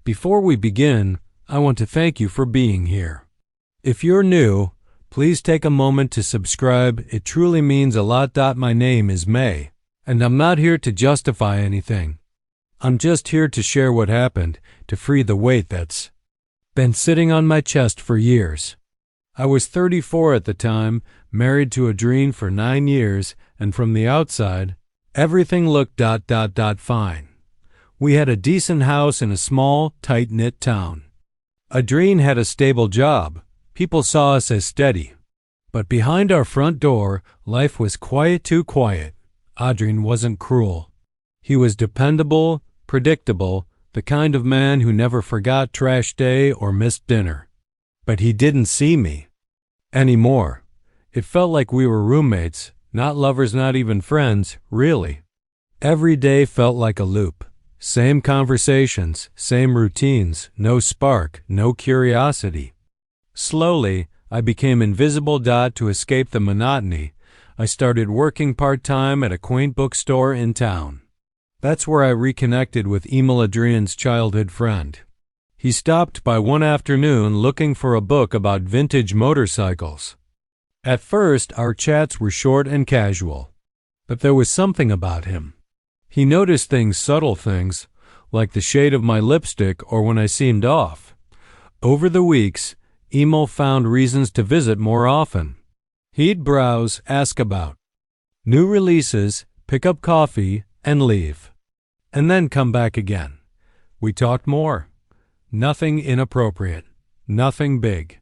Before we begin, I want to thank you for being here. If you're new, please take a moment to subscribe. It truly means a lot. My name is May, and I'm not here to justify anything. I'm just here to share what happened, to free the weight that's been sitting on my chest for years. I was 34 at the time, married to Adrienne for 9 years, and from the outside, everything looked fine. We had a decent house in a small, tight-knit town. Adrienne had a stable job. People saw us as steady. But behind our front door, life was quiet, too quiet. Adrienne wasn't cruel. He was dependable, predictable, the kind of man who never forgot trash day or missed dinner. But he didn't see me anymore. It felt like we were roommates, not lovers, not even friends, really. Every day felt like a loop. Same conversations, same routines, no spark, no curiosity. Slowly, I became invisible. To escape the monotony, I started working part-time at a quaint bookstore in town. That's where I reconnected with Emil, Adrienne's childhood friend. He stopped by one afternoon looking for a book about vintage motorcycles. At first, our chats were short and casual, but there was something about him. He noticed things, subtle things, like the shade of my lipstick or when I seemed off. Over the weeks, Emil found reasons to visit more often. He'd browse, ask about new releases, pick up coffee, and leave. And then come back again. We talked more. Nothing inappropriate. Nothing big.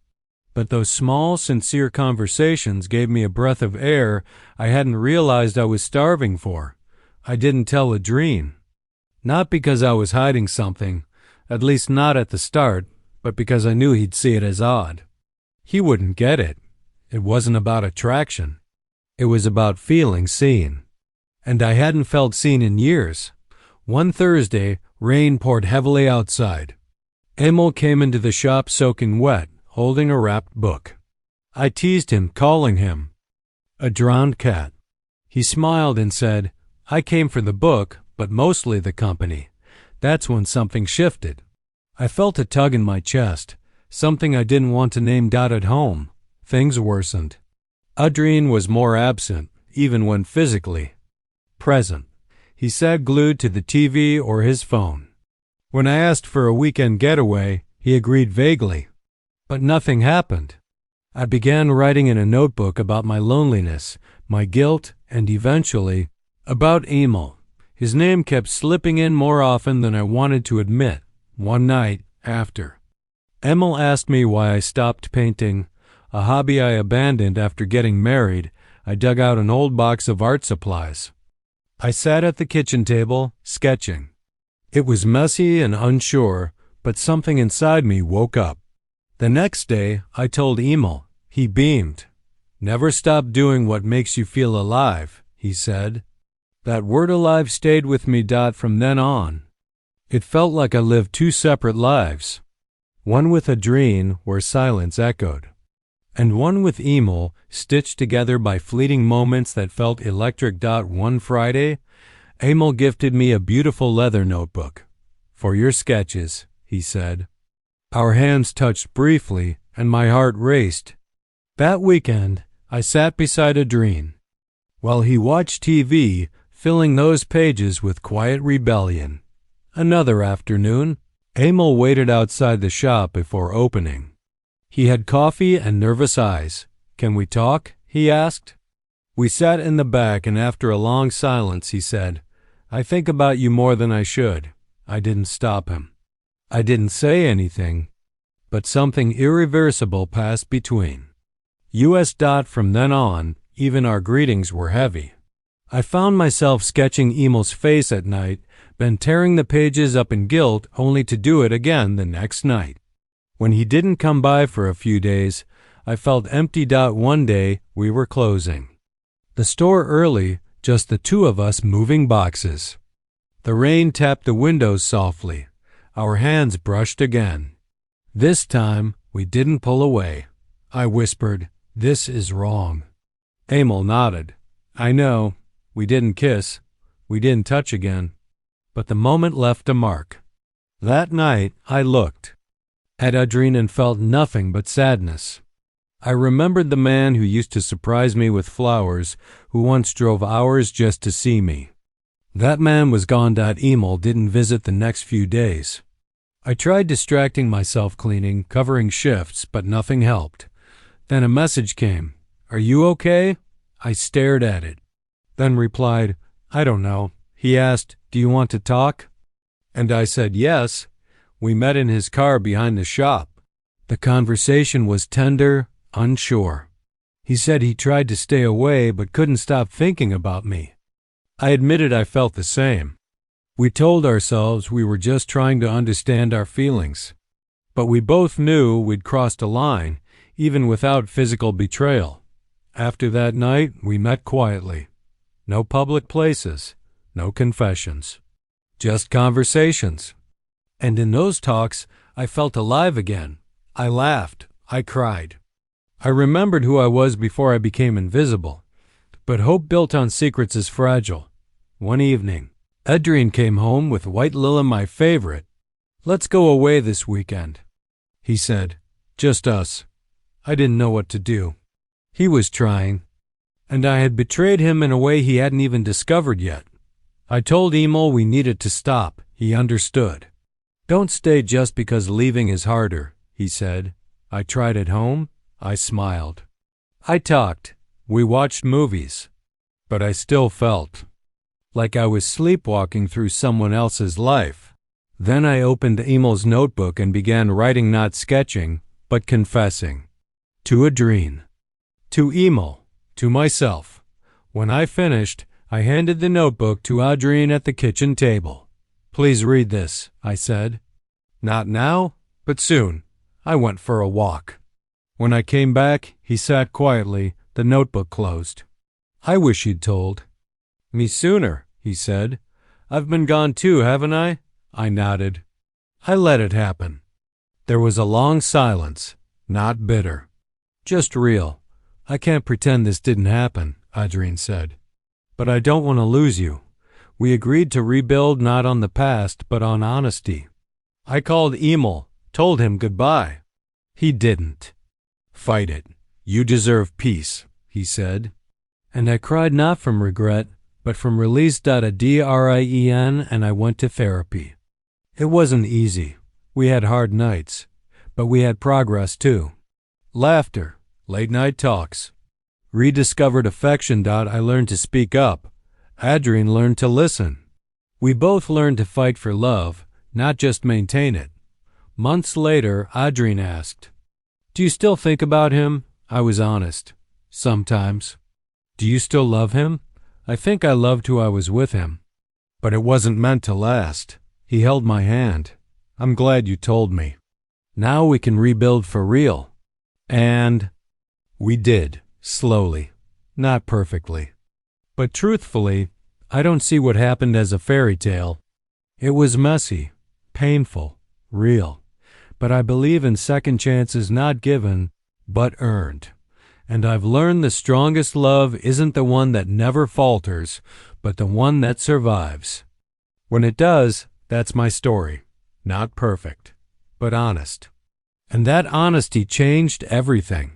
But those small, sincere conversations gave me a breath of air I hadn't realized I was starving for. I didn't tell Adrienne. Not because I was hiding something, at least not at the start, but because I knew he'd see it as odd. He wouldn't get it. It wasn't about attraction. It was about feeling seen. And I hadn't felt seen in years. One Thursday, rain poured heavily outside. Emil came into the shop soaking wet, holding a wrapped book. I teased him, calling him a drowned cat. He smiled and said, "I came for the book, but mostly the company." That's when something shifted. I felt a tug in my chest, something I didn't want to name. At home, things worsened. Adrienne was more absent, even when physically present. He sat glued to the TV or his phone. When I asked for a weekend getaway, he agreed vaguely. But nothing happened. I began writing in a notebook about my loneliness, my guilt, and eventually, about Emil. His name kept slipping in more often than I wanted to admit. One night, after Emil asked me why I stopped painting, a hobby I abandoned after getting married, I dug out an old box of art supplies. I sat at the kitchen table, sketching. It was messy and unsure, but something inside me woke up. The next day, I told Emil. He beamed. "Never stop doing what makes you feel alive," he said. That word alive stayed with me. From then on, it felt like I lived two separate lives. One with Adrienne, where silence echoed, and one with Emil, stitched together by fleeting moments that felt electric. One Friday, Emil gifted me a beautiful leather notebook. "For your sketches," he said. Our hands touched briefly, and my heart raced. That weekend, I sat beside Adrienne, while he watched TV, filling those pages with quiet rebellion. Another afternoon, Emil waited outside the shop before opening. He had coffee and nervous eyes. "Can we talk?" he asked. We sat in the back, and after a long silence, he said, "I think about you more than I should." I didn't stop him. I didn't say anything, but something irreversible passed between us. From then on, even our greetings were heavy. I found myself sketching Emil's face at night, then tearing the pages up in guilt only to do it again the next night. When he didn't come by for a few days, I felt empty. One day, we were closing the store early, just the two of us moving boxes. The rain tapped the windows softly. Our hands brushed again. This time, we didn't pull away. I whispered, "This is wrong." Emil nodded. "I know. We didn't kiss. We didn't touch again. But the moment left a mark. That night, I looked at Adrien and felt nothing but sadness. I remembered the man who used to surprise me with flowers, who once drove hours just to see me. That man was gone. Emil didn't visit the next few days. I tried distracting myself cleaning, covering shifts, but nothing helped. Then a message came. "Are you okay?" I stared at it, then replied, "I don't know." He asked, "Do you want to talk?" And I said yes. We met in his car behind the shop. The conversation was tender, unsure. He said he tried to stay away but couldn't stop thinking about me. I admitted I felt the same. We told ourselves we were just trying to understand our feelings. But we both knew we'd crossed a line, even without physical betrayal. After that night, we met quietly. No public places, no confessions, just conversations. And in those talks, I felt alive again. I laughed. I cried. I remembered who I was before I became invisible. But hope built on secrets is fragile. One evening, Adrien came home with White Lila, my favorite. "Let's go away this weekend," he said. "Just us." I didn't know what to do. He was trying, and I had betrayed him in a way he hadn't even discovered yet. I told Emil we needed to stop. He understood. "Don't stay just because leaving is harder," he said. I tried at home. I smiled. I talked. We watched movies. But I still felt like I was sleepwalking through someone else's life. Then I opened Emil's notebook and began writing, not sketching, but confessing. To Adrien. To Emil. To myself. When I finished, I handed the notebook to Adrien at the kitchen table. "Please read this," I said. "Not now, but soon." I went for a walk. When I came back, he sat quietly, the notebook closed. "I wish you'd told me sooner," he said. "I've been gone too, haven't I?" I nodded. I let it happen. There was a long silence, not bitter, just real. "I can't pretend this didn't happen," Adrien said. "But I don't want to lose you. We agreed to rebuild not on the past, but on honesty." I called Emil, told him goodbye. He didn't. "Fight it. You deserve peace," he said. And I cried not from regret, but from release. Adrien, and I went to therapy. It wasn't easy. We had hard nights, but we had progress too. Laughter, late-night talks, rediscovered affection. I learned to speak up. Adrien learned to listen. We both learned to fight for love, not just maintain it. Months later, Adrien asked, "Do you still think about him?" I was honest. "Sometimes." "Do you still love him?" "I think I loved who I was with him. But it wasn't meant to last." He held my hand. "I'm glad you told me. Now we can rebuild for real." And we did, slowly, not perfectly. But truthfully, I don't see what happened as a fairy tale. It was messy, painful, real. But I believe in second chances not given, but earned. And I've learned the strongest love isn't the one that never falters, but the one that survives. When it does, that's my story. Not perfect, but honest. And that honesty changed everything.